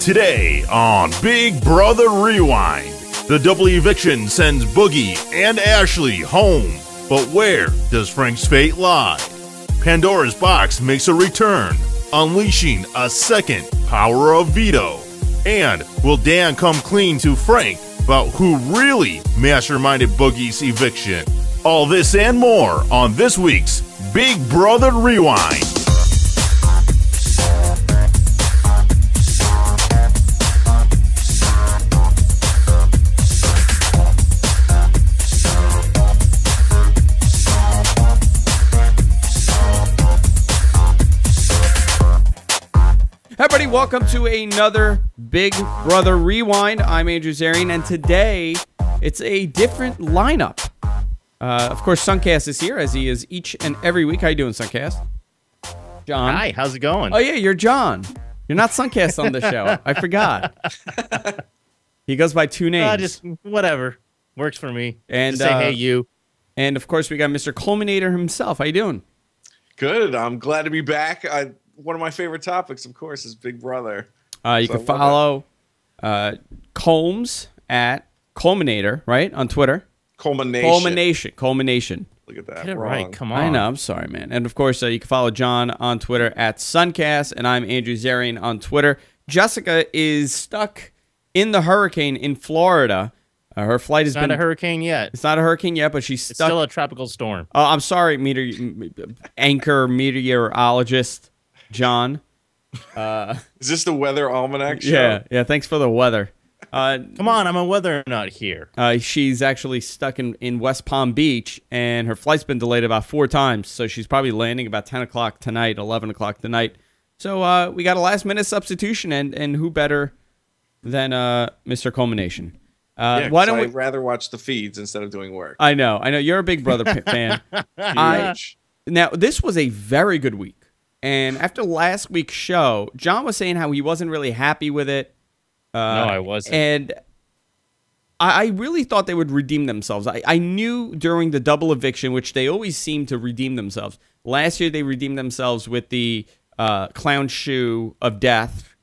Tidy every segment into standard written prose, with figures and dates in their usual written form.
Today on Big Brother Rewind, the double eviction sends Boogie and Ashley home. But where does Frank's fate lie? Pandora's box makes a return, unleashing a second power of veto. And will Dan come clean to Frank about who really masterminded Boogie's eviction? All this and more on this week's Big Brother Rewind. Everybody, welcome to another Big Brother Rewind. I'm Andrew Zarian, and today it's a different lineup. Of course, Suncast is here, as he is each and every week. How you doing, Suncast? John? Hi, how's it going? Oh, yeah, you're John. You're not Suncast on the show. I forgot. He goes by two names. Just whatever. Works for me. And just say, hey, you. And, of course, we got Mr. Coleman himself. How you doing? Good. I'm glad to be back. One of my favorite topics, of course, is Big Brother. You can follow Combs at Culminator, right, on Twitter. Culmination. Look at that. Get it right. Come on. I know. I'm sorry, man. And, of course, you can follow John on Twitter at Suncast, and I'm Andrew Zarian on Twitter. Jessica is stuck in the hurricane in Florida. Her flight has been... It's not a hurricane yet. It's not a hurricane yet, but she's stuck... It's still a tropical storm. Oh, I'm sorry, anchor meteorologist John. Is this the weather almanac show? Yeah. Thanks for the weather. Come on, I'm a weather nut here. She's actually stuck in West Palm Beach, and her flight's been delayed about 4 times, so she's probably landing about 10 o'clock tonight, 11 o'clock tonight. So we got a last-minute substitution, and who better than Mr. Culmination? Why don't I'd rather watch the feeds instead of doing work. I know. You're a Big Brother fan. Now, this was a very good week. And after last week's show, John was saying how he wasn't really happy with it. No, I wasn't. And I really thought they would redeem themselves. I knew during the double eviction, which they always seem to redeem themselves. Last year, they redeemed themselves with the clown shoe of death,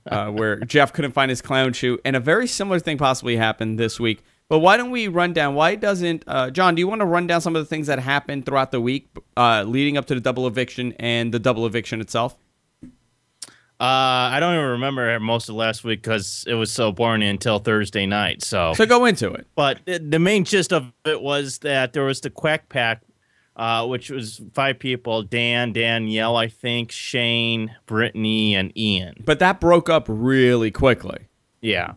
where Jeff couldn't find his clown shoe. And a very similar thing possibly happened this week. But why don't we run down, why doesn't, John, do you want to run down some of the things that happened throughout the week leading up to the double eviction and the double eviction itself? I don't even remember most of last week because it was so boring until Thursday night. So go into it. But the main gist of it was that there was the Quack Pack, which was 5 people, Dan, Danielle, I think, Shane, Brittany, and Ian. But that broke up really quickly. Yeah.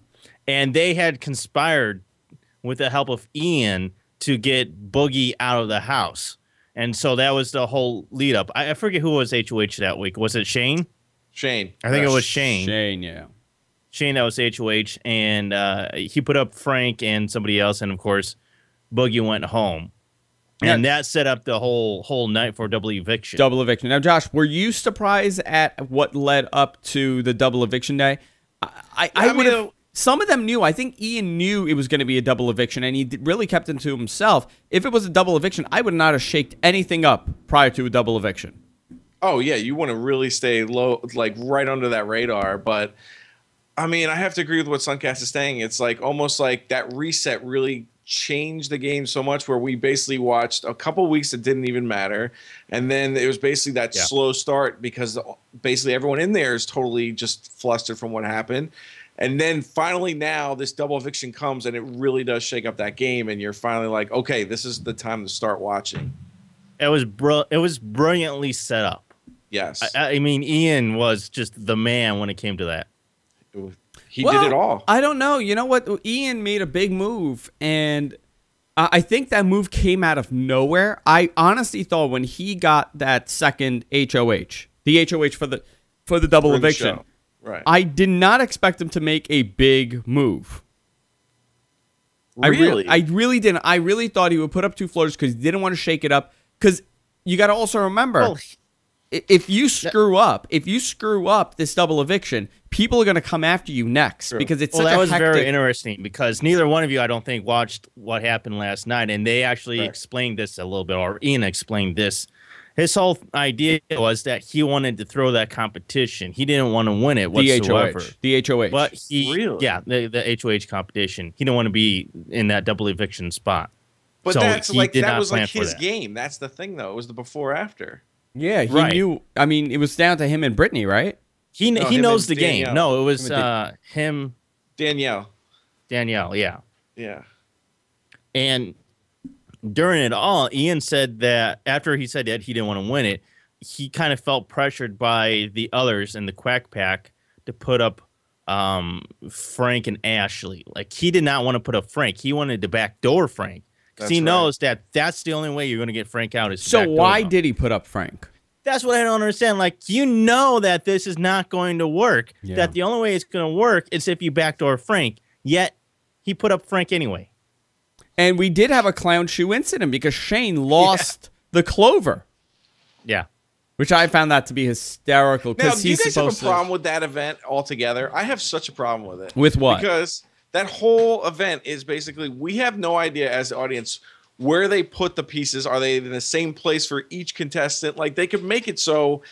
And they had conspired with the help of Ian to get Boogie out of the house. And so that was the whole lead up. I forget who was HOH that week. Was it Shane? Shane. I think it was Shane. Shane, yeah. Shane, that was HOH. And he put up Frank and somebody else. And, of course, Boogie went home. And that set up the whole night for double eviction. Double eviction. Now, Josh, were you surprised at what led up to the double eviction day? I would have... Some of them knew. I think Ian knew it was going to be a double eviction, and he really kept it to himself. If it was a double eviction, I would not have shaked anything up prior to a double eviction. Oh, yeah. You want to really stay low, like right under that radar. But, I mean, I have to agree with what Suncast is saying. It's like almost like that reset really changed the game so much where we basically watched a couple weeks that didn't even matter. And then it was basically that slow start because basically everyone in there is totally just flustered from what happened. And then finally now this double eviction comes and it really does shake up that game. And you're finally like, okay, this is the time to start watching. It was brilliantly set up. Yes. I mean, Ian was just the man when it came to that. He did it all. I don't know. You know what? Ian made a big move. And I think that move came out of nowhere. I honestly thought when he got that second HOH, the HOH for the double eviction. Right. I did not expect him to make a big move. Really? I really didn't. I really thought he would put up 2 floors because he didn't want to shake it up. Because you got to also remember, if you screw up this double eviction, people are going to come after you next because it's such a hectic... That was very interesting because neither one of you, I don't think, watched what happened last night, and they actually explained this a little bit, or Ian explained this His whole idea was that he wanted to throw that competition. He didn't want to win it whatsoever. The HOH. But he, Really? yeah, the HOH competition. He didn't want to be in that double eviction spot. But So that's he like did that not was like plan for his that. game. That's the thing, though. It was the before after. Yeah, he Right. knew. I mean, it was down to him and Brittany, right? He him knows and the game. Danielle. No, it was Him him, Danielle. yeah. Yeah. And during it all, Ian said that after he said that he didn't want to win it, he kind of felt pressured by the others in the Quack Pack to put up Frank and Ashley. Like, he did not want to put up Frank. He wanted to backdoor Frank. Because he That's knows that that's the only way you're going to get Frank out. Is to So backdoor why him. did he put up Frank? That's what I don't understand. Like, you know that this is not going to work. Yeah. That the only way it's going to work is if you backdoor Frank. Yet, he put up Frank anyway. And we did have a clown shoe incident because Shane lost the clover, Yeah. which I found that to be hysterical. Now, Because do you he's guys have a supposed problem with that event altogether? I have such a problem with it. With what? Because that whole event is basically we have no idea as the audience where they put the pieces. Are they in the same place for each contestant? Like, they could make it so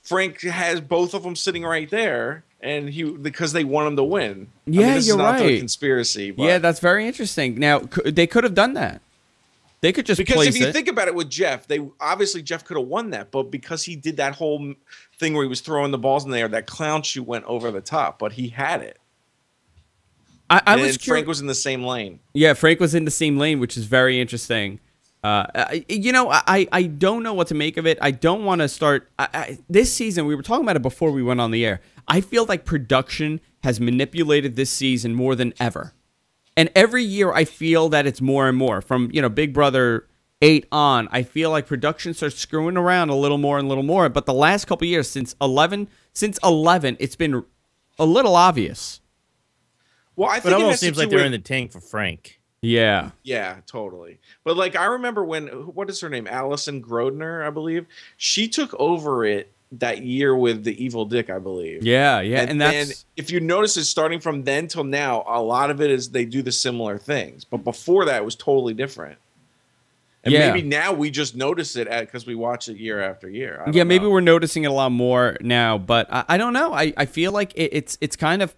Frank has both of them sitting right there, and because they want him to win. Yeah, this you're is not right. a conspiracy. But Yeah, that's very interesting. Now, they could have done that. They could just because place if you it. think about it with Jeff, Jeff could have won that, but because he did that whole thing where he was throwing the balls in the air, that clown shoe went over the top, but he had it. I And was Frank curious. was in the same lane. Yeah, Frank was in the same lane, which is very interesting. I don't know what to make of it. I don't want to start this season. We were talking about it before we went on the air. I feel like production has manipulated this season more than ever, and every year I feel that it's more and more. From Big Brother 8 on, I feel like production starts screwing around a little more and a little more. But the last couple of years, since 11, it's been a little obvious. Well, I But think it it almost has to seems do like they're with- in the tank for Frank. Yeah. Yeah, totally. But like I remember when what is her name? Allison Grodner, I believe. She took over it that year with the Evil Dick, I believe. Yeah, and that's if you notice it starting from then till now, a lot of it is they do the similar things. But before that it was totally different. And Yeah. maybe now we just notice it because we watch it year after year. yeah, maybe we're noticing it a lot more now, but I don't know. I feel like it's kind of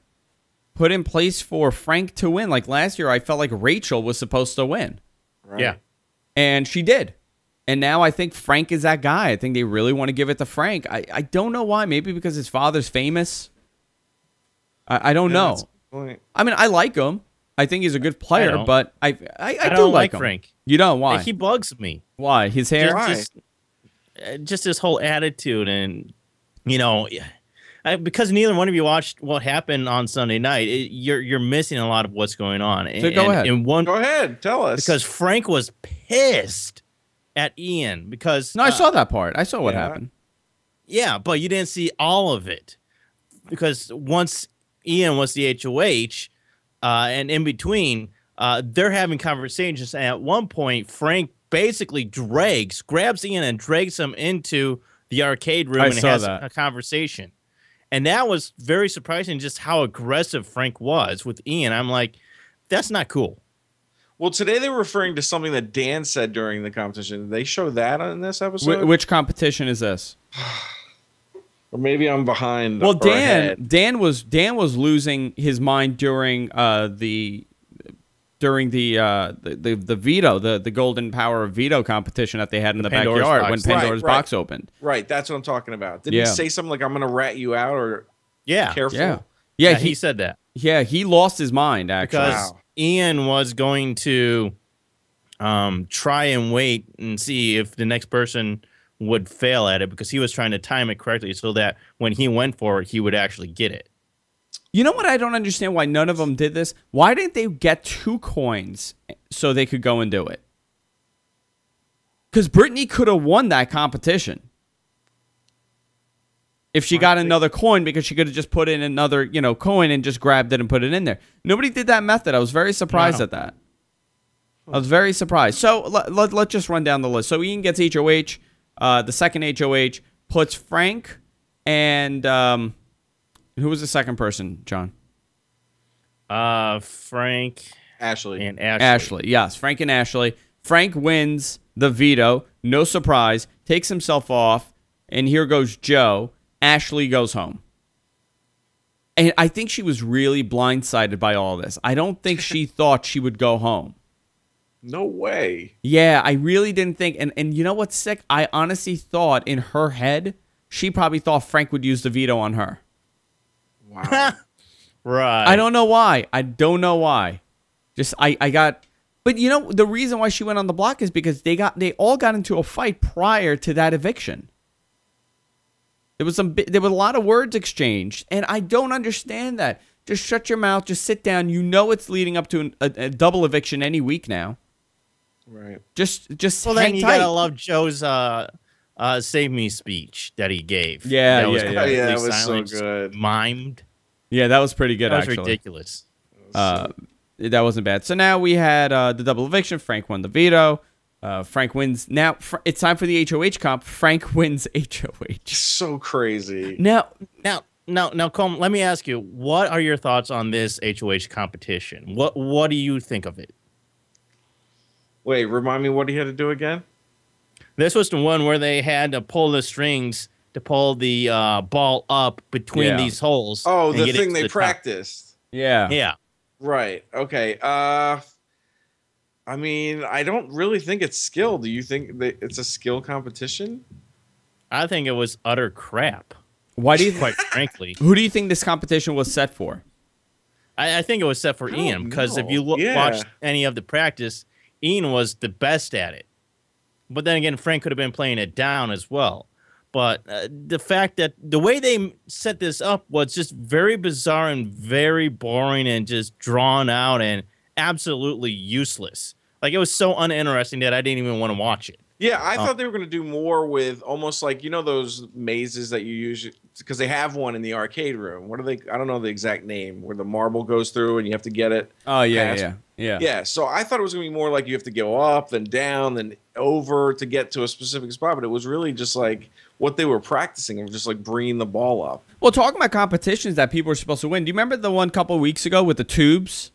put in place for Frank to win. Like last year, I felt like Rachel was supposed to win, Right. Yeah. and she did. And now I think Frank is that guy. I think they really want to give it to Frank. I don't know why. Maybe because his father's famous. I don't know. That's a good point. I mean, I like him. I think he's a good player, don't. but I do don't like like him. Frank. You don't? Why? He bugs me. Why? His hair? Why? Just his whole attitude, and because neither one of you watched what happened on Sunday night, you're missing a lot of what's going on. So go ahead. Go ahead, tell us. Because Frank was pissed at Ian because No, I saw that part. I saw what yeah. happened. yeah, but you didn't see all of it because once Ian was the HOH, and in between, they're having conversations. And at one point, Frank basically grabs Ian and drags him into the arcade room I and saw has that. a conversation. And that was very surprising, just how aggressive Frank was with Ian. I'm like, that's not cool. Well, today they were referring to something that Dan said during the competition. Did they show that on this episode? Which competition is this? Or maybe I'm behind. Well, or ahead. Dan was losing his mind during the veto, the golden power of veto competition that they had in the Pandora's backyard box. when Pandora's Right. box opened. Right, that's what I'm talking about. Did Yeah. he say something like, I'm going to rat you out or Yeah. careful? Yeah, Yeah, yeah, he said that. yeah, he lost his mind actually. Because Wow. Ian was going to try and wait and see if the next person would fail at it because he was trying to time it correctly so that when he went for it, he would actually get it. You know what? I don't understand why none of them did this. Why didn't they get 2 coins so they could go and do it? Because Brittany could have won that competition if she got another coin, because she could have just put in another, coin and just grabbed it and put it in there. Nobody did that method. I was very surprised at that. I was very surprised. So let's just run down the list. So Ian gets HOH. The second HOH puts Frank and who was the second person, John? Frank Ashley. and Ashley. Ashley. Yes, Frank and Ashley. Frank wins the veto. no surprise, takes himself off, and here goes Joe. Ashley goes home. And I think she was really blindsided by all this. I don't think she thought she would go home. No way. Yeah, I really didn't think. And you know what's sick? I honestly thought in her head, she probably thought Frank would use the veto on her. Wow. Right. I don't know why. Just I got. But you know the reason why she went on the block is because they all got into a fight prior to that eviction. There was a lot of words exchanged, and I don't understand that. Just shut your mouth. Just sit down. You know it's leading up to a double eviction any week now. Right. Just well, hang then you tight. gotta love Joe's "Save Me" speech that he gave. Yeah, that was yeah. completely Yeah, that was so silent, good. Mimed. Yeah, that was pretty good. That was actually ridiculous. That wasn't bad. So now we had the double eviction. Frank won the veto. Frank wins. Now it's time for the HOH comp. Frank wins HOH. So crazy. Now, Coleman, let me ask you, what are your thoughts on this HOH competition? What do you think of it? Wait, remind me what he had to do again? This was the one where they had to pull the strings to pull the ball up between these holes. Oh, and the get it thing to they the top. practiced. yeah. Yeah. Right. Okay. I mean, I don't really think it's skill. Do you think that it's a skill competition? I think it was utter crap, Why do you? quite frankly. Who do you think this competition was set for? I think it was set for Ian, because if you Yeah. watched any of the practice, Ian was the best at it. But then again, Frank could have been playing it down as well. But the fact that the way they set this up was just very bizarre and very boring and just drawn out and absolutely useless. Like, it was so uninteresting that I didn't even want to watch it. Yeah, I thought they were going to do more with almost like, you know, those mazes that you use, because they have one in the arcade room. What are they? I don't know the exact name, where the marble goes through and you have to get it. Oh yeah, past. yeah. Yeah, so I thought it was going to be more like you have to go up, then down, then over to get to a specific spot. But it was really just like what they were practicing of just like bringing the ball up. Well, talking about competitions that people are supposed to win. Do you remember the one couple weeks ago with the tubes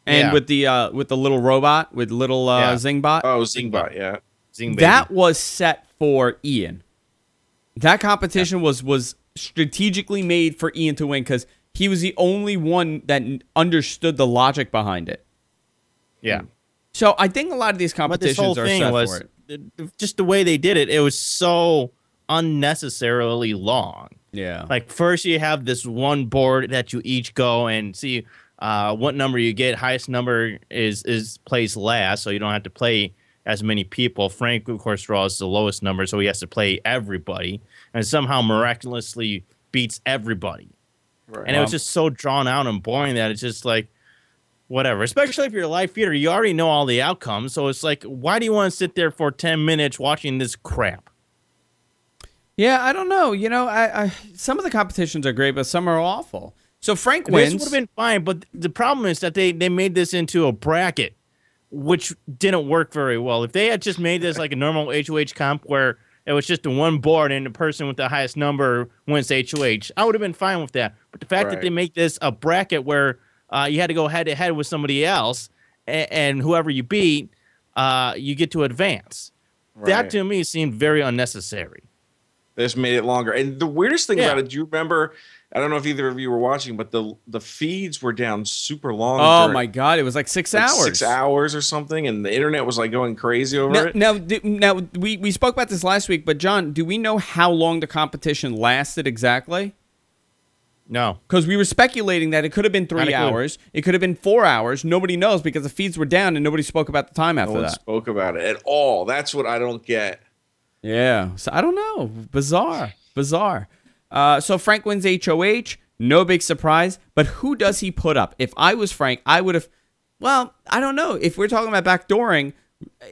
and with the little robot with little Zingbot? Oh, Zingbot, yeah. Zing baby. That was set for Ian. That competition was strategically made for Ian to win because he was the only one that understood the logic behind it. Yeah. So I think a lot of these But this competitions whole are thing set was for it. just the way they did it. It was so unnecessarily long. Yeah. Like, first you have this one board that you each go and see what number you get. Highest number is plays last, so you don't have to play as many people. Frank, of course, draws the lowest number, so he has to play everybody, and somehow miraculously beats everybody. Right. And it was just so drawn out and boring that it's just like, whatever. Especially if you're a live feeder, you already know all the outcomes, so it's like, why do you want to sit there for 10 minutes watching this crap? Yeah, I don't know. You know, I some of the competitions are great, but some are awful. So Frank wins. This would have been fine, but the problem is that they made this into a bracket, which didn't work very well. If they had just made this like a normal HOH comp where it was just the one board and the person with the highest number wins HOH, I would have been fine with that. But the fact that they make this a bracket where you had to go head-to-head with somebody else, and whoever you beat, you get to advance. Right. That, to me, seemed very unnecessary. They just made it longer. And the weirdest thing about it, do you remember, I don't know if either of you were watching, but the feeds were down super long. Oh my God, it was like 6 hours. 6 hours or something, and the internet was like going crazy over it. Now we spoke about this last week, but John, do we know how long the competition lasted exactly? No. Because we were speculating that it could have been 3 hours. It could have been 4 hours. Nobody knows because the feeds were down and nobody spoke about the time after No one that. spoke about it at all. That's what I don't get. Yeah. So I don't know. Bizarre. So Frank wins HOH. No big surprise. But who does he put up? If I was Frank, I would have. Well, I don't know. If we're talking about backdooring,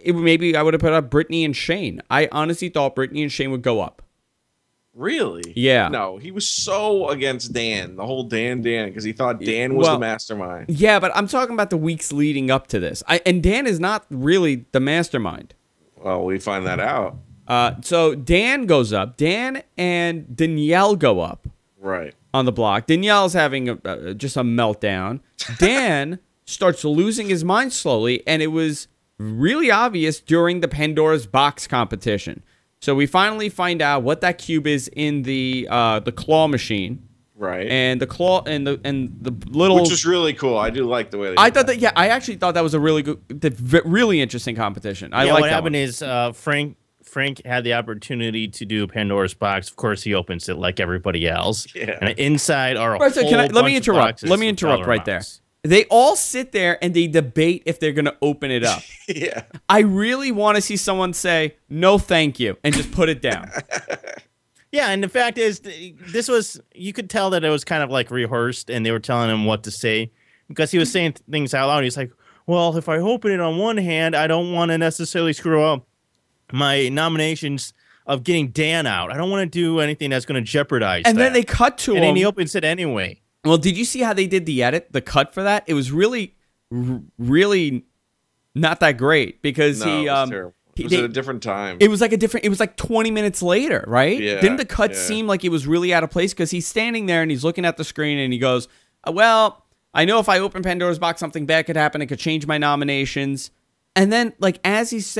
maybe I would have put up Brittany and Shane. I honestly thought Brittany and Shane would go up. Really? Yeah. No, he was so against Dan, the whole Dan, because he thought Dan was the mastermind. Yeah, but I'm talking about the weeks leading up to this. And Dan is not really the mastermind. Well, we find that out. So Dan goes up. Dan and Danielle go up. Right. On the block. Danielle's having just a meltdown. Dan starts losing his mind slowly, and it was really obvious during the Pandora's box competition. So we finally find out what that cube is in the claw machine. Right. And the claw and the little, which was really cool. I do like the way they I thought that. Yeah, I actually thought that was a really interesting competition. I like that. What happened is Frank had the opportunity to do Pandora's box. Of course, he opens it like everybody else. Yeah. And inside are a Right, so whole let me bunch of interrupt. boxes Let me with interrupt dollar right there. amounts. They all sit there and they debate if they're going to open it up. Yeah. I really want to see someone say, no, thank you, and just put it down. Yeah, and the fact is, you could tell that it was kind of like rehearsed, and they were telling him what to say, because he was saying things out loud. He's like, well, if I open it on one hand, I don't want to necessarily screw up my nominations of getting Dan out. I don't want to do anything that's going to jeopardize And that. then they cut to him. And then he opens it anyway. Well, did you see how they did the cut for that? It was really not that great because No, it was terrible. It was at a different time. It was like 20 minutes later, right? Yeah, Didn't the cut yeah. seem like it was really out of place? Because he's standing there and he's looking at the screen and he goes, well, I know if I open Pandora's box, something bad could happen. It could change my nominations. And then, like, as he's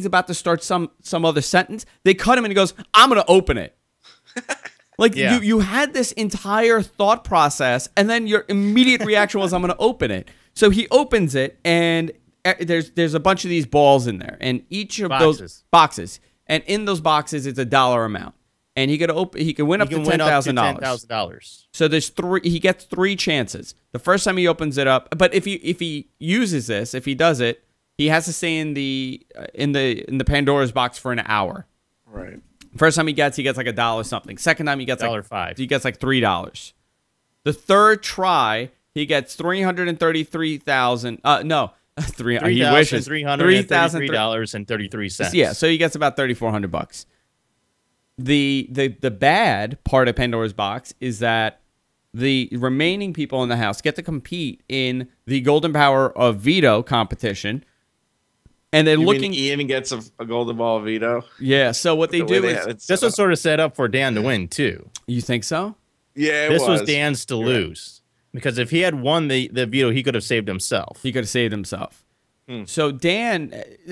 about to start some other sentence, they cut him and he goes, I'm going to open it. Like, Yeah. you had this entire thought process, and then your immediate reaction was, I'm going to open it. So he opens it, and there's a bunch of these balls in there, and each of those boxes, and in those boxes, it's a dollar amount. And he could win up to $10,000. So there's he gets 3 chances. The first time he opens it up, but if he uses this, if he does it, he has to stay in the Pandora's box for an hour. Right. First time he gets like $1 something. Second time he gets like $5. He gets like $3. The third try, he gets $333,000. No, he wishes $3,333.33. Yeah, so he gets about $3,400. The bad part of Pandora's box is that the remaining people in the house get to compete in the Golden Power of Veto competition. And they're looking. He even gets a golden ball veto. Yeah. So what they do is this was sort of set up for Dan to win too. You think so? Yeah, this was Dan's to lose because if he had won the veto, he could have saved himself. So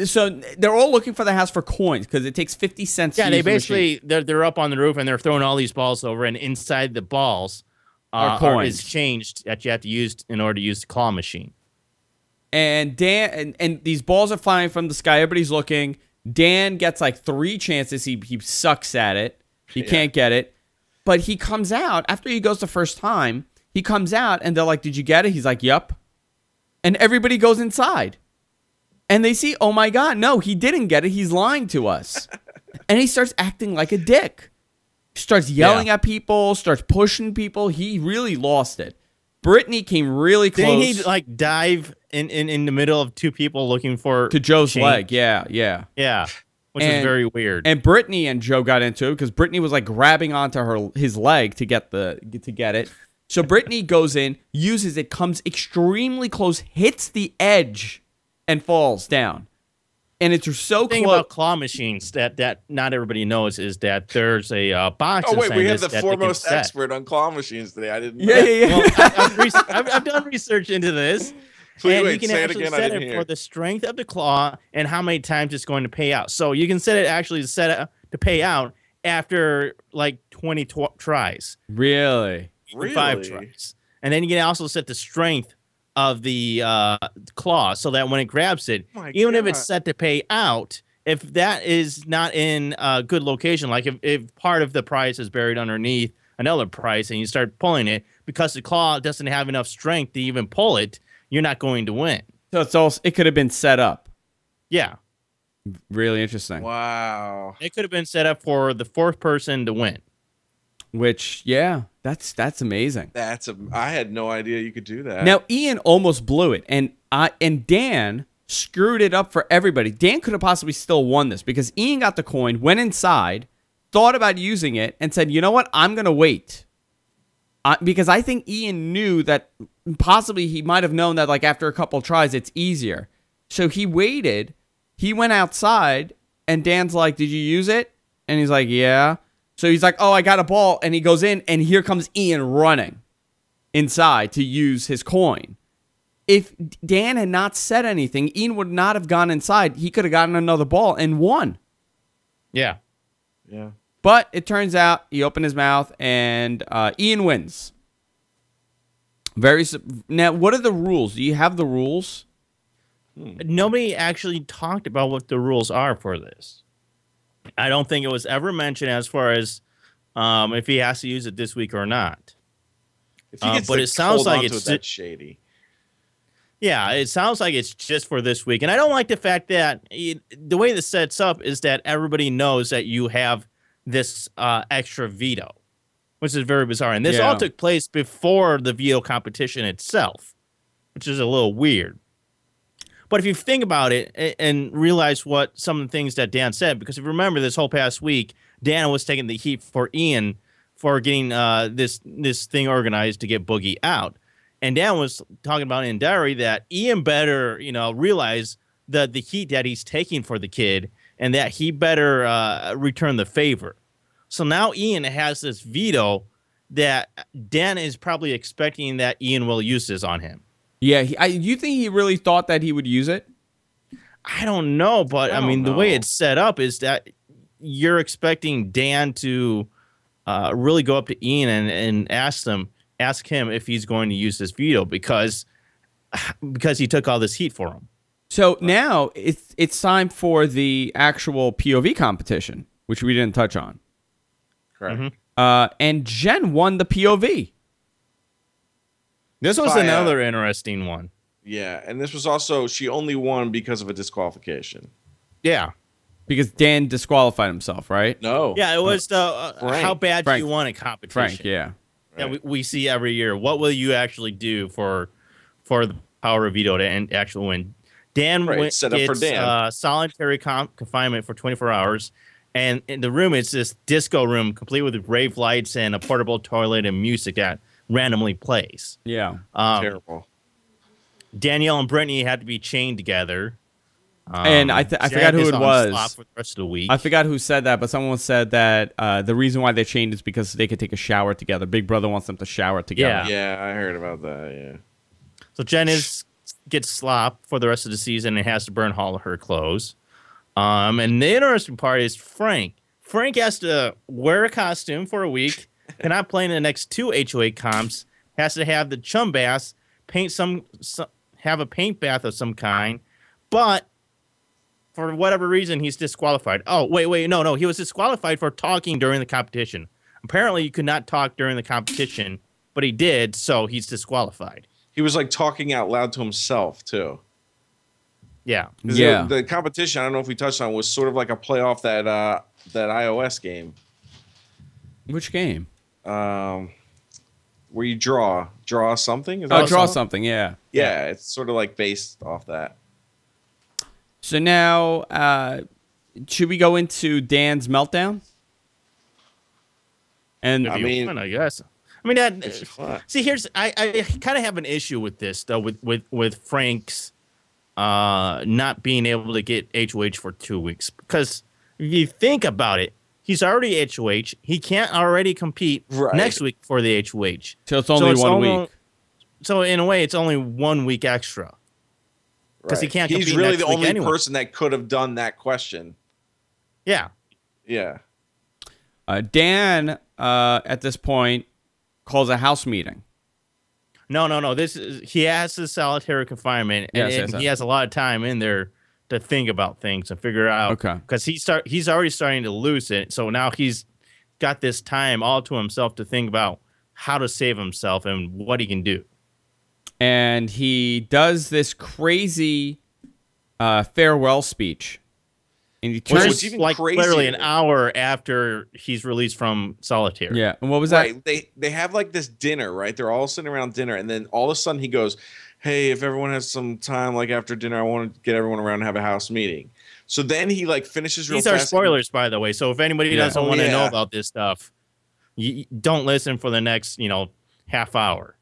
so they're all looking for the house for coins because it takes 50 cents. Yeah, to they use the basically they're up on the roof and they're throwing all these balls over, and inside the balls are coins. Is changed that you have to use in order to use the claw machine. And Dan and these balls are flying from the sky. Everybody's looking. Dan gets like 3 chances. He sucks at it. He can't get it. But he comes out after he goes the first time. He comes out and they're like, "Did you get it?" He's like, "Yep." And everybody goes inside. And they see, "Oh my God, no, he didn't get it. He's lying to us." And he starts acting like a dick. Starts yelling at people, starts pushing people. He really lost it. Brittany came really close. Didn't he like dive in the middle of 2 people looking for to Joe's change? leg? Yeah. Which was very weird. And Brittany and Joe got into it because Brittany was like grabbing onto his leg to get it. So Brittany goes in, uses it, comes extremely close, hits the edge, and falls down. And it's so the thing close. about claw machines that not everybody knows is that there's a box. Oh wait, we have the that foremost expert on claw machines today. I didn't know. Yeah. Well, I've done research into this. Please and wait, you can say it actually again. I set didn't it hear. for the strength of the claw and how many times it's going to pay out. So you can set it to pay out after like 20 tries. Really? 5 tries. And then you can also set the strength of the claw so that when it grabs it, even if it's set to pay out, if that is not in a good location, like if part of the prize is buried underneath another prize and you start pulling it, because the claw doesn't have enough strength to even pull it, you're not going to win. So it could have been set up. Yeah. Really interesting. Wow. It could have been set up for the 4th person to win. Which, yeah, that's amazing. I had no idea you could do that. Now Ian almost blew it, and Dan screwed it up for everybody. Dan could have possibly still won this because Ian got the coin, went inside, thought about using it, and said, "You know what? I'm gonna wait." Because I think Ian knew that possibly he might have known that like after a couple tries it's easier. So he waited. He went outside, and Dan's like, "Did you use it?" And he's like, "Yeah." So he's like, "Oh, I got a ball," and he goes in, and here comes Ian running inside to use his coin. if Dan had not said anything, Ian would not have gone inside. He could have gotten another ball and won. Yeah. Yeah. But it turns out he opened his mouth and Ian wins. Now, what are the rules? Do you have the rules? Nobody actually talked about what the rules are for this. I don't think it was ever mentioned as far as if he has to use it this week or not. If he gets but it sounds like it's that's shady. Yeah, it sounds like it's just for this week. And I don't like the fact that the way this sets up is that everybody knows that you have this extra veto, which is very bizarre. And this all took place before the veto competition itself, which is a little weird. But if you think about it and realize what some of the things that Dan said, because if you remember this whole past week, Dan was taking the heat for Ian for getting this thing organized to get Boogie out. And Dan was talking about in diary that Ian better, realize the heat that he's taking for the kid and that he better return the favor. So now Ian has this veto that Dan is probably expecting that Ian will use this on him. Yeah, you think he really thought that he would use it? I don't know, but I mean, the way it's set up is that you're expecting Dan to really go up to Ian and ask him if he's going to use this veto because he took all this heat for him. So now it's time for the actual POV competition, which we didn't touch on. Correct. Mm-hmm. And Jen won the POV. This was another interesting one. Yeah, and this was also, she only won because of a disqualification. Yeah. Because Dan disqualified himself, right? No. Yeah, it was how bad do you want a competition? Frank, yeah. Right. Yeah, we see every year. What will you actually do for the power of veto to actually win? Dan gets set up for Dan. Solitary confinement for 24 hours. And in the room, it's this disco room complete with rave lights and a portable toilet and music that randomly plays. Yeah. Terrible. Danielle and Brittany had to be chained together. And I forgot who it was. For the rest of the week. I forgot who said that, but someone said that the reason why they chained is because they could take a shower together. Big Brother wants them to shower together. Yeah, I heard about that, yeah. So Jen gets slop for the rest of the season and has to burn all of her clothes. And the interesting part is Frank. Frank has to wear a costume for a week, cannot play in the next 2 HOA comps, has to have the chum baths, have a paint bath of some kind, but for whatever reason, he's disqualified. Oh, wait, no, he was disqualified for talking during the competition. Apparently, you could not talk during the competition, but he did, so he's disqualified. He was like talking out loud to himself, too. Yeah. Yeah. The competition, I don't know if we touched on, was sort of like a playoff that iOS game. Which game? Where you draw something. Is Oh, that draw something. Yeah. Yeah, it's sort of like based off that. So now, should we go into Dan's meltdown? And I mean, I guess. I mean, see, I kind of have an issue with this though, with Frank's not being able to get HOH for 2 weeks, because if you think about it, he's already HOH. He can't already compete next week for the HOH. So it's only 1 week. So in a way, it's only 1 week extra. Because he can't compete. He's really next the week only anyway. person that could have done that question. Yeah. Yeah. Dan, at this point, calls a house meeting. No. He has his solitary confinement, and he has a lot of time in there to think about things and figure out. Okay. Because he's already starting to lose it, so now he's got this time all to himself to think about how to save himself and what he can do. And he does this crazy farewell speech. And he turns, Which is even like literally an hour after he's released from solitary. Yeah. And what was that? Right. They have like this dinner, right? They're all sitting around dinner, and then all of a sudden he goes, "Hey, if everyone has some time, like after dinner, I want to get everyone around and have a house meeting." So then he like finishes real These fast. are spoilers, by the way. So if anybody doesn't want to know about this stuff, you don't listen for the next, half hour.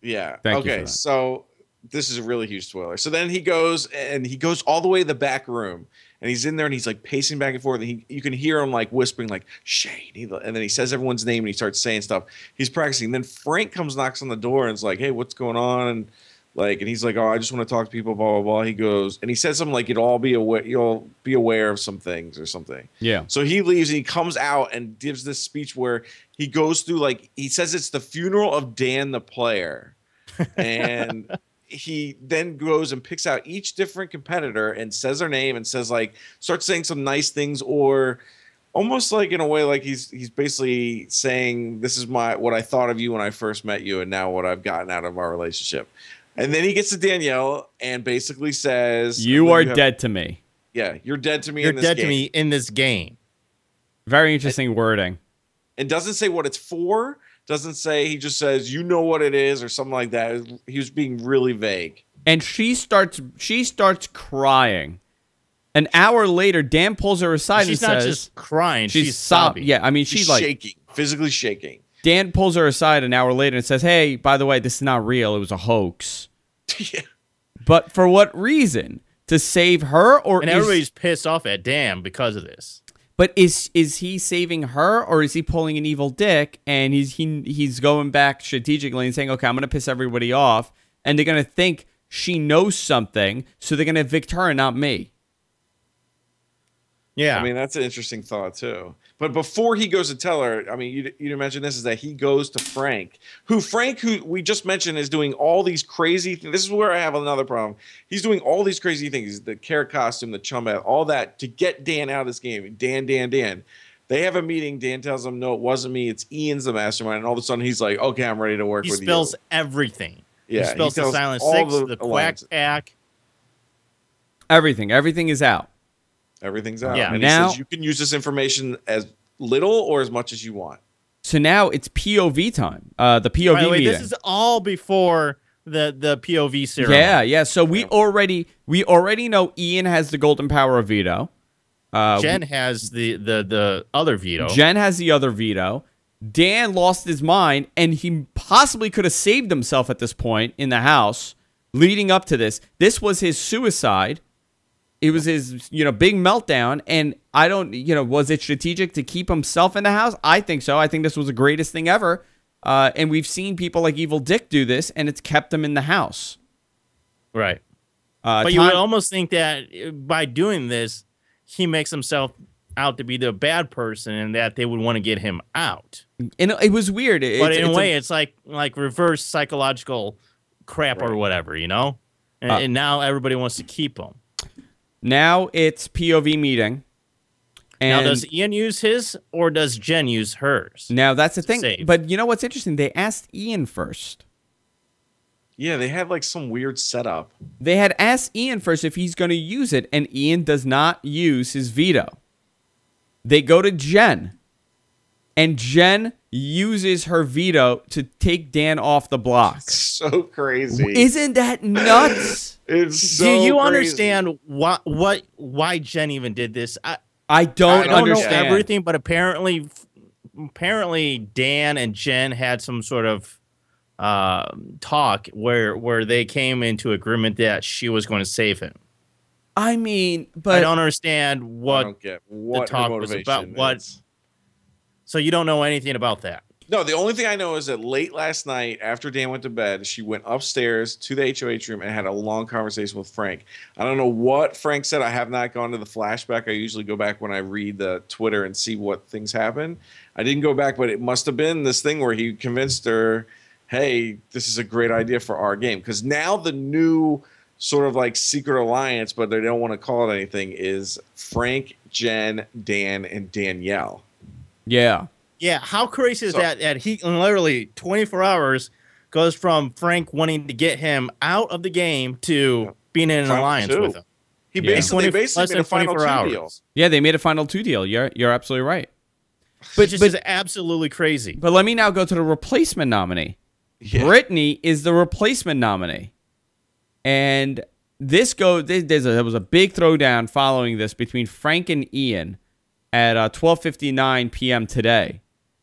Yeah. Thank you for Okay. that. So this is a really huge spoiler. So then he goes all the way to the back room, and he's in there and he's like pacing back and forth. And you can hear him like whispering like Shane, and then he says everyone's name and he starts saying stuff. He's practicing. Then Frank knocks on the door and is like, "Hey, what's going on?" And Like, and he's like, oh, I just want to talk to people, blah, blah, blah. He goes, and he says something like, you'll be aware of some things or something. Yeah. So he leaves and he comes out and gives this speech where he goes through, like, he says it's the funeral of Dan the player. And he then goes and picks out each different competitor and says their name and says, like, starts saying some nice things, or almost like in a way like he's basically saying, this is what I thought of you when I first met you and now what I've gotten out of our relationship. And then he gets to Danielle and basically says, you are dead to me. Yeah, you're dead to me You're in this dead game. to me in this game. Very interesting wording. And doesn't say what it's for. Doesn't say, he just says, you know what it is or something like that. He was being really vague. And she starts crying. An hour later, Dan pulls her aside and says... She's not just crying, she's sobbing. Yeah, I mean, she's like... shaking, physically shaking. Dan pulls her aside an hour later and says, hey, by the way, this is not real. It was a hoax. Yeah. But for what reason? To save her? And everybody's pissed off at Dan because of this. But is he saving her, or is he pulling an evil dick and he's going back strategically and saying, okay, I'm going to piss everybody off, and they're going to think she knows something, so they're going to evict her and not me? Yeah. I mean, that's an interesting thought, too. But before he goes to tell her, I mean, you mentioned this, is that he goes to Frank, who we just mentioned is doing all these crazy things. This is where I have another problem. He's doing all these crazy things, the carrot costume, the chum bat, all that, to get Dan out of this game. Dan. They have a meeting. Dan tells him, no, it wasn't me. It's Ian's the mastermind. And all of a sudden, he's like, okay, I'm ready to work with you. He spills everything. Yeah, he spills the tells Silent all Six, the the Quack alliances. Pack. Everything is out. Everything's out. Yeah. And Now- he says you can use this information as little or as much as you want. So now it's POV time. The POV By the way, meeting. this is all before the POV ceremony. Yeah. So we already know Ian has the golden power of veto. Jen has the other veto. Jen has the other veto. Dan lost his mind, and he possibly could have saved himself at this point in the house leading up to this. This was his suicide. It was his, big meltdown, and I don't, was it strategic to keep himself in the house? I think so. I think this was the greatest thing ever, and we've seen people like Evil Dick do this, and it's kept him in the house. Right. But you would almost think that by doing this, he makes himself out to be the bad person, and that they would want to get him out. And it was weird. But in a way, it's like reverse psychological crap or whatever, And now everybody wants to keep him. Now it's POV meeting. And now, does Ian use his, or does Jen use hers? Now, that's the thing. save? But you know what's interesting? They asked Ian first. Yeah, they had like some weird setup. They had asked Ian first if he's going to use it, and Ian does not use his veto. They go to Jen, and Jen uses her veto to take Dan off the block. So crazy. Isn't that nuts? It's so Do you crazy. understand why Jen even did this? I don't I don't know understand. everything, but apparently Dan and Jen had some sort of talk where they came into agreement that she was going to save him. I mean, I but don't understand I what don't get what the talk her was motivation about. is. So you don't know anything about that. No, the only thing I know is that late last night, after Dan went to bed, she went upstairs to the HOH room and had a long conversation with Frank. I don't know what Frank said. I have not gone to the flashback. I usually go back when I read the Twitter and see what things happen. I didn't go back, but it must have been this thing where he convinced her, hey, this is a great idea for our game. Because now the new sort of like secret alliance, but they don't want to call it anything, is Frank, Jen, Dan, and Danielle. yeah. Yeah, how crazy is that he in literally 24 hours goes from Frank wanting to get him out of the game to being in an Final alliance two. with him. He Yeah. basically less made than a final 24 two hours. deal. Yeah, they made a final 2 deal. You're absolutely right. Which is absolutely crazy. But let me now go to the replacement nominee. Yeah. Brittany is the replacement nominee. And there was a big throwdown following this between Frank and Ian at 12:59 p.m. today.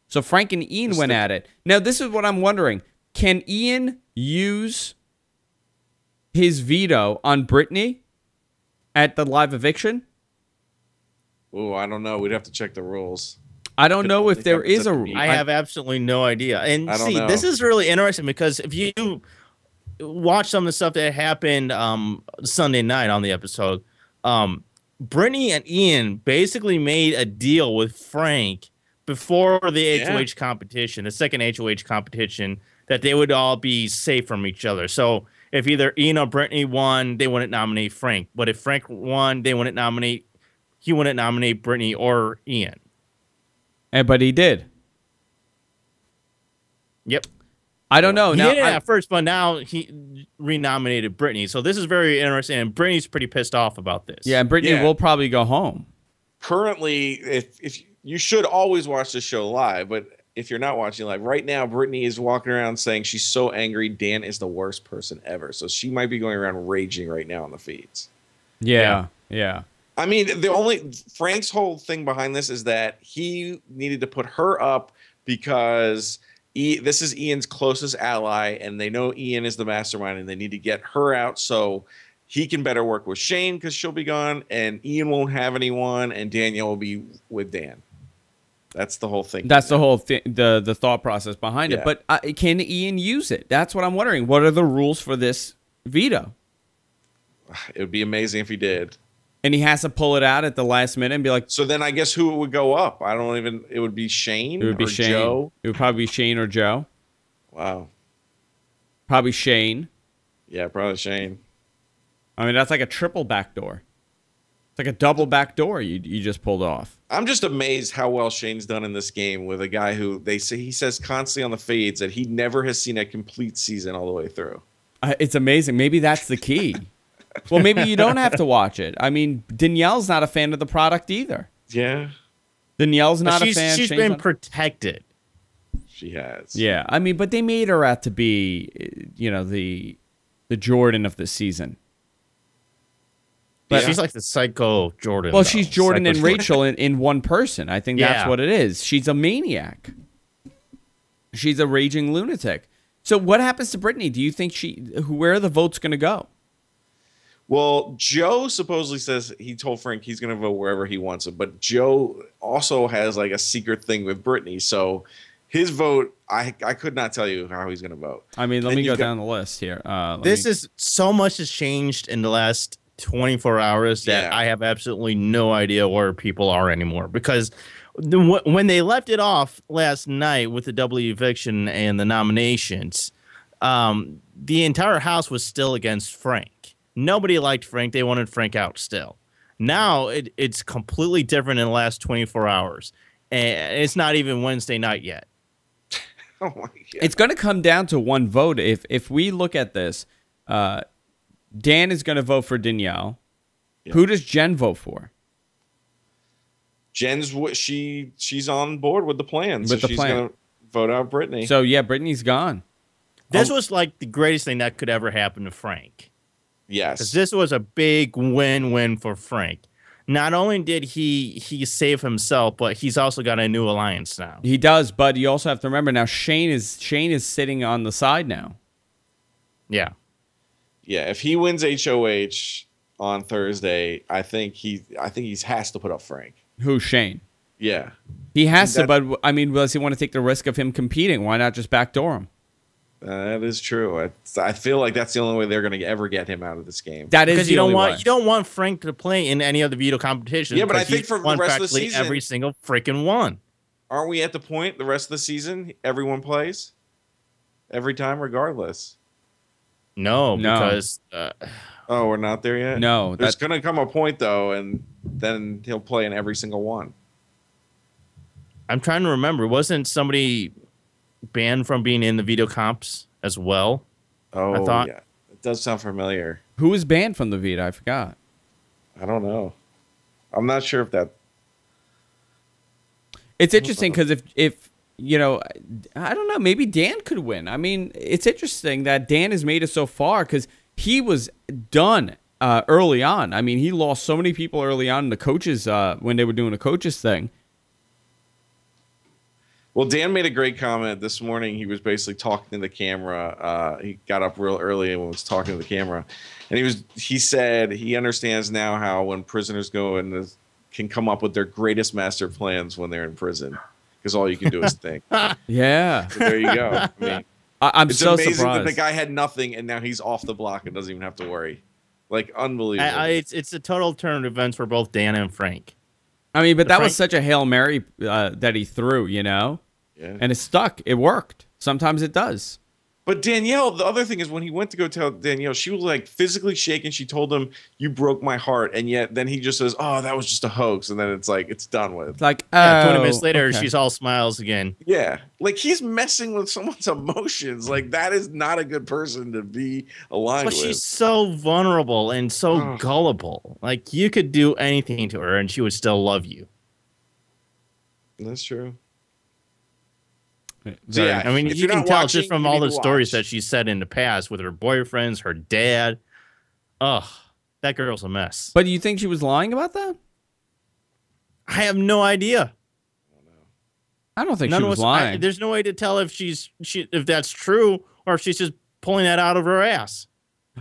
So Frank and Ian went at it. Now, this is what I'm wondering. Can Ian use his veto on Brittany at the live eviction? Oh, I don't know. We'd have to check the rules. I don't know if there is a rule. I have absolutely no idea. And I don't see, know. this is really interesting because if you watch some of the stuff that happened Sunday night on the episode, Brittany and Ian basically made a deal with Frank before the HOH competition, the second HOH competition, that they would all be safe from each other. So if either Ian or Brittany won, they wouldn't nominate Frank. But if Frank won, he wouldn't nominate Brittany or Ian. But he did. Yep. I don't know. He Now, did it at first, but now he renominated Brittany. So this is very interesting, and Brittany's pretty pissed off about this. Yeah, and Brittany will probably go home. Currently, if you should always watch the show live, but if you're not watching live right now, Brittany is walking around saying she's so angry Dan is the worst person ever. So she might be going around raging right now on the feeds. Yeah. I mean, Frank's whole thing behind this is that he needed to put her up because this is Ian's closest ally, and they know Ian is the mastermind, and they need to get her out so he can better work with Shane because she'll be gone, and Ian won't have anyone, and Danielle will be with Dan. That's the whole thing. That's the whole thing, the thought process behind it. But can Ian use it? That's what I'm wondering. What are the rules for this veto? It would be amazing if he did. And he has to pull it out at the last minute and be like. So then I guess who would go up? It would be Shane. It would be Shane. Joe. It would probably be Shane or Joe. Wow. Probably Shane. Yeah, probably Shane. I mean, that's like a triple backdoor. It's like a double backdoor you just pulled off. I'm just amazed how well Shane's done in this game with a guy who he says constantly on the feeds that he never has seen a complete season all the way through. It's amazing. Maybe that's the key. Well, maybe you don't have to watch it. I mean, Danielle's not a fan of the product either. Yeah. Danielle's not a fan. She's been protected. She has. Yeah. I mean, but they made her out to be, the Jordan of the season. But she's like the psycho Jordan. Well, she's Jordan and Rachel in one person. I think that's what it is. She's a maniac. She's a raging lunatic. So what happens to Brittany? Do you think where are the votes going to go? Well, Joe supposedly says he told Frank he's going to vote wherever he wants it. But Joe also has like a secret thing with Brittany. So his vote, I could not tell you how he's going to vote. I mean, let me go down the list here. Is so much has changed in the last 24 hours that I have absolutely no idea where people are anymore. Because when they left it off last night with the double eviction and the nominations, the entire house was still against Frank. Nobody liked Frank. They wanted Frank out still. Now it's completely different in the last 24 hours. And it's not even Wednesday night yet. Oh my God. It's going to come down to one vote. If we look at this, Dan is going to vote for Danielle. Yeah. Who does Jen vote for? Jen's she's on board with the plan. So she's going to vote out Brittany. So yeah, Brittany's gone. This was like the greatest thing that could ever happen to Frank. Yes. Because this was a big win-win for Frank. Not only did he save himself, but he's also got a new alliance now. He does, but you also have to remember now Shane is sitting on the side now. Yeah. Yeah, if he wins HOH on Thursday, I think he has to put up Frank. Who, Shane? Yeah. He has to, but I mean, does he want to take the risk of him competing? Why not just backdoor him? That is true. I feel like that's the only way they're going to ever get him out of this game. That is because you don't want Frank to play in any other veto competition. Yeah, but I think for the rest of the season, every single freaking one. Aren't we at the point the rest of the season everyone plays every time, regardless? No, because we're not there yet. No, there's going to come a point though, and then he'll play in every single one. I'm trying to remember. Wasn't somebody banned from being in the veto comps as well? Oh, I thought. Yeah. It does sound familiar. Who was banned from the veto? I forgot. I don't know. I'm not sure if that. It's interesting because if I don't know, maybe Dan could win. I mean, it's interesting that Dan has made it so far because he was done early on. I mean, he lost so many people early on in the coaches when they were doing the coaches thing. Well, Dan made a great comment this morning. He was basically talking to the camera. He got up real early and was talking to the camera, and he said he understands now how when prisoners go and can come up with their greatest master plans when they're in prison, because all you can do is think. Yeah. So there you go. I mean, I'm It's so amazing surprised. that the guy had nothing and now he's off the block and doesn't even have to worry. Like, unbelievable. It's a total turn of events for both Dan and Frank. I mean, but that was Frank- such a Hail Mary that he threw, you know? Yeah. And it stuck. It worked. Sometimes it does. But Danielle, the other thing is when he went to go tell Danielle, she was like physically shaken. She told him, "You broke my heart," and yet then he just says, "Oh, that was just a hoax," and then it's like it's done with. It's like, Yeah, 20 oh, minutes later, okay. she's all smiles again. Yeah, like he's messing with someone's emotions. Like that is not a good person to be aligned But with. she's so vulnerable and so Ugh. gullible. Like, you could do anything to her and she would still love you. That's true. Very- yeah, I mean, if you you're can not tell watching, just from you all need the to stories watch. that she said in the past with her boyfriends, her dad. Ugh, that girl's a mess. But do you think she was lying about that? I have no idea. I don't think None she of was us- lying. there's no way to tell if if that's true or if she's just pulling that out of her ass.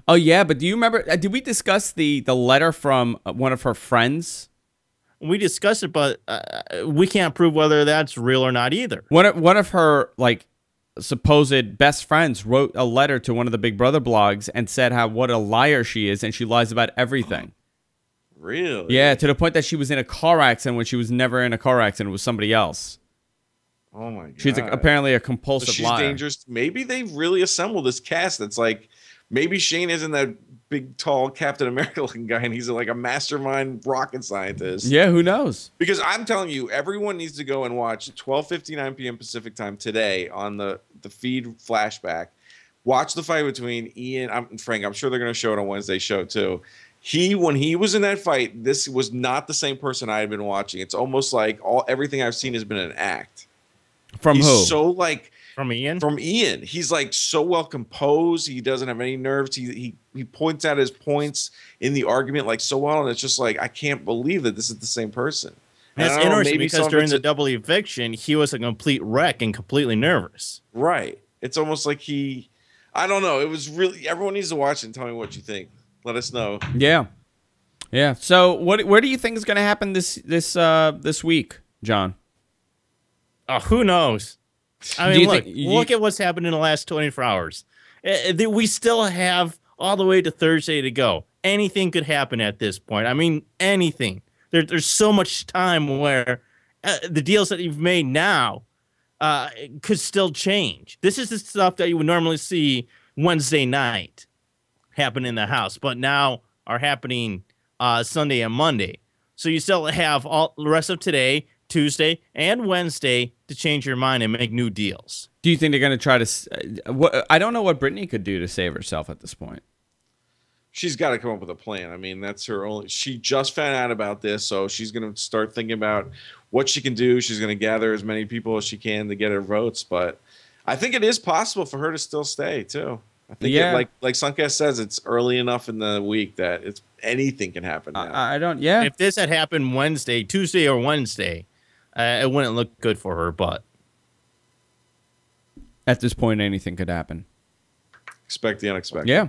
Oh, yeah, but do you remember? Did we discuss the letter from one of her friends? We discussed it, but we can't prove whether that's real or not either. One of her, like, supposed best friends wrote a letter to one of the Big Brother blogs and said what a liar she is, and she lies about everything. Really? Yeah, to the point that she was in a car accident when she was never in a car accident. It was somebody else. Oh my god. She's apparently a So compulsive she's liar. dangerous. Maybe they've really assembled this cast that's like, maybe Shane isn't that big, tall Captain America looking guy, and he's like a mastermind rocket scientist. Yeah, who knows? Because I'm telling you, everyone needs to go and watch 12:59 p.m. Pacific time today on the feed flashback. Watch the fight between Ian and Frank. I'm sure they're going to show it on Wednesday's show too. When he was in that fight, this was not the same person I had been watching. It's almost like everything I've seen has been an act. From He's who? so like From Ian? from Ian. He's like so well composed. He doesn't have any nerves. He points out his points in the argument like so well, and it's just like I can't believe that this is the same person. And That's I don't know, interesting maybe some because of during it's the double eviction, he was a complete wreck and completely nervous. right. It's almost like I don't know. It was really everyone needs to watch it and tell me what you think. Let us know. Yeah, yeah. So, where do you think is going to happen this week, John? Oh, who knows? I Do you mean, think look at what's happened in the last 24 hours. We still have all the way to Thursday to go. Anything could happen at this point. I mean, anything. There's so much time where the deals that you've made now could still change. This is the stuff that you would normally see Wednesday night happen in the house, but now are happening Sunday and Monday. So you still have all the rest of today, Tuesday, and Wednesday to change your mind and make new deals. Do you think they're going to try to? I don't know what Brittany could do to save herself at this point. She's got to come up with a plan. I mean, that's her only. She just found out about this, so she's going to start thinking about what she can do. She's going to gather as many people as she can to get her votes. But I think it is possible for her to still stay too. I think, like Suncast says, it's early enough in the week that anything can happen now. I don't. Yeah. If this had happened Tuesday or Wednesday, it wouldn't look good for her. But At this point, anything could happen. Expect the unexpected. Yeah.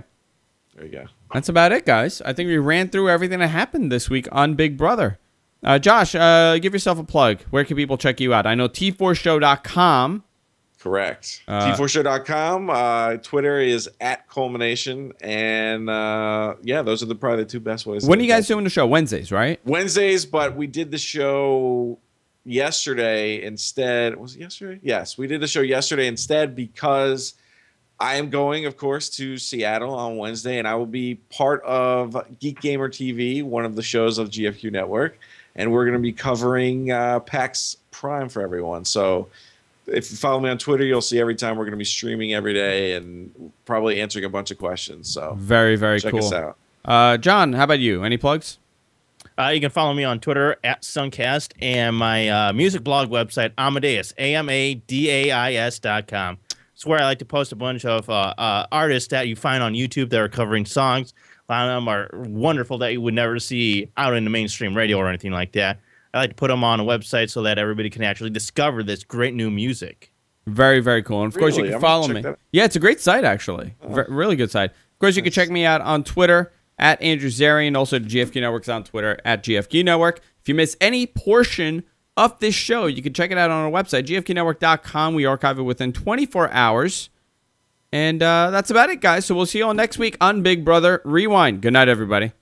There you go. That's about it, guys. I think we ran through everything that happened this week on Big Brother. Josh, give yourself a plug. Where can people check you out? I know T4show.com. Correct. T4show.com. Twitter is @culmination. And yeah, those are probably the two best ways. When are you guys doing the show? Wednesdays, right? Wednesdays, but we did the show yesterday instead. Was it yesterday? Yes, we did the show yesterday instead because I am going, of course, to Seattle on Wednesday, and I will be part of Geek Gamer TV, one of the shows of GFQ Network, and we're going to be covering PAX Prime for everyone. So if you follow me on Twitter, you'll see every time we're going to be streaming every day and probably answering a bunch of questions. So very, very check cool. us out. John, how about you? Any plugs? you can follow me on Twitter @Suncast and my music blog website, Amadeus, AMADAIS.com. It's where I like to post a bunch of artists that you find on YouTube that are covering songs. A lot of them are wonderful that you would never see out in the mainstream radio or anything like that. I like to put them on a website so that everybody can actually discover this great new music. Very, very cool. And of course, you Really? can I'm gonna follow check me. that out. Yeah, it's a great site, actually. Really good site. Of course, you can check me out on Twitter @Andrew Zarian. Also, the GFQ Network's on Twitter @GFQ Network. If you miss any portion of this show, you can check it out on our website, gfqnetwork.com. We archive it within 24 hours. And that's about it, guys. So we'll see you all next week on Big Brother Rewind. Good night, everybody.